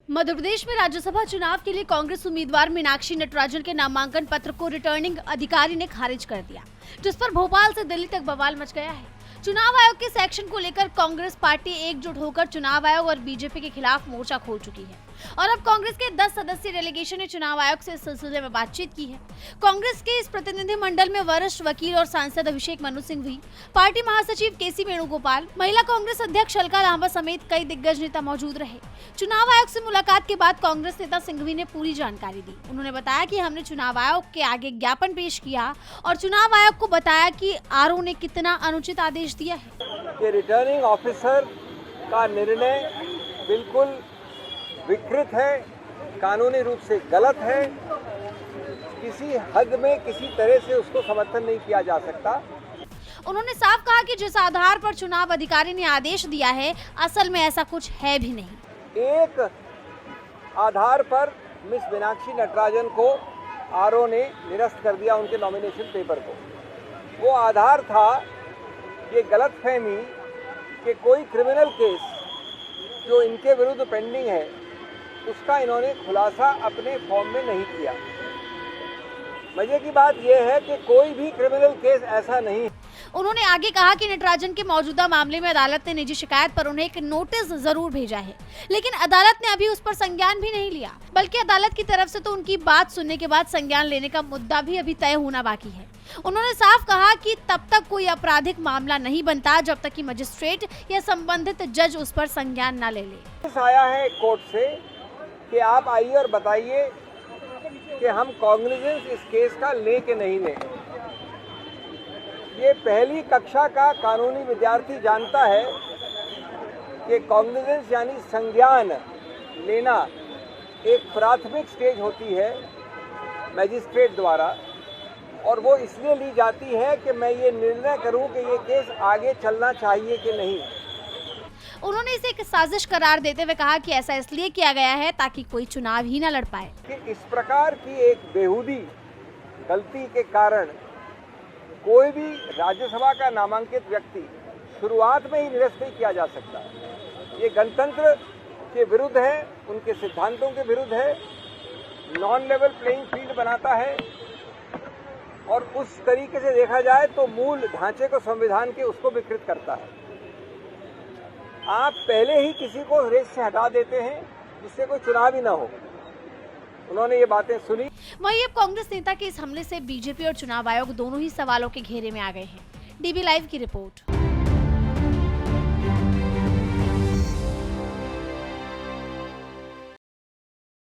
मध्य प्रदेश में राज्यसभा चुनाव के लिए कांग्रेस उम्मीदवार मीनाक्षी नटराजन के नामांकन पत्र को रिटर्निंग अधिकारी ने खारिज कर दिया, जिस पर भोपाल से दिल्ली तक बवाल मच गया है। चुनाव आयोग के सेक्शन को लेकर कांग्रेस पार्टी एकजुट होकर चुनाव आयोग और बीजेपी के खिलाफ मोर्चा खोल चुकी है और अब कांग्रेस के 10 सदस्यीय डेलीगेशन ने चुनाव आयोग से इस सिलसिले में बातचीत की है। कांग्रेस के इस प्रतिनिधिमंडल में वरिष्ठ वकील और सांसद अभिषेक मनु सिंघवी, पार्टी महासचिव केसी वेणुगोपाल, महिला कांग्रेस अध्यक्ष अलका लांबा समेत कई दिग्गज नेता मौजूद रहे। चुनाव आयोग से मुलाकात के बाद कांग्रेस नेता सिंघवी ने पूरी जानकारी दी। उन्होंने बताया कि हमने चुनाव आयोग के आगे ज्ञापन पेश किया और चुनाव आयोग को बताया कि आरओ ने कितना अनुचित आदेश दिया है। कि रिटर्निंग ऑफिसर का निर्णय बिल्कुल विकृत है, कानूनी रूप से गलत है, किसी हद में किसी तरह से उसको समर्थन नहीं किया जा सकता। उन्होंने साफ कहा कि जिस आधार पर चुनाव अधिकारी ने आदेश दिया है, असल में ऐसा कुछ है भी नहीं। एक आधार पर मिस मीनाक्षी नटराजन को आरओ ने निरस्त कर दिया उनके नॉमिनेशन पेपर को। वो आधार था ये गलतफहमी कि कोई क्रिमिनल केस जो इनके विरुद्ध पेंडिंग है उसका इन्होंने खुलासा अपने फॉर्म में नहीं किया। मजे की बात यह है कि कोई भी क्रिमिनल केस ऐसा नहीं है। उन्होंने आगे कहा कि नटराजन के मौजूदा मामले में अदालत ने निजी शिकायत पर उन्हें एक नोटिस जरूर भेजा है, लेकिन अदालत ने अभी उस पर संज्ञान भी नहीं लिया, बल्कि अदालत की तरफ से तो उनकी बात सुनने के बाद संज्ञान लेने का मुद्दा भी अभी तय होना बाकी है। उन्होंने साफ कहा कि तब तक कोई आपराधिक मामला नहीं बनता जब तक कि मजिस्ट्रेट या संबंधित जज उस पर संज्ञान न ले ले। आया है कोर्ट से कि आप आइए और बताइए कि हम कॉग्निजेंस इस केस का ले के नहीं लें। ये पहली कक्षा का कानूनी विद्यार्थी जानता है कि कॉग्निजेंस यानी संज्ञान लेना एक प्राथमिक स्टेज होती है मैजिस्ट्रेट द्वारा, और वो इसलिए ली जाती है कि मैं ये निर्णय करूं कि ये केस आगे चलना चाहिए कि नहीं। उन्होंने इसे एक साजिश करार देते हुए कहा कि ऐसा इसलिए किया गया है ताकि कोई चुनाव ही न लड़ पाए। कि इस प्रकार की एक बेहूदी गलती के कारण कोई भी राज्यसभा का नामांकित व्यक्ति शुरुआत में ही निरस्त नहीं किया जा सकता। ये गणतंत्र के विरुद्ध है, उनके सिद्धांतों के विरुद्ध है, नॉन लेवल प्लेइंग फील्ड बनाता है और उस तरीके से देखा जाए तो मूल ढांचे को संविधान के उसको विकृत करता है। आप पहले ही किसी को रेस से हटा देते हैं जिससे कोई चुनाव ही ना हो। उन्होंने ये बातें सुनी। वहीं अब कांग्रेस नेता के इस हमले से बीजेपी और चुनाव आयोग दोनों ही सवालों के घेरे में आ गए हैं। डीबी लाइव की रिपोर्ट।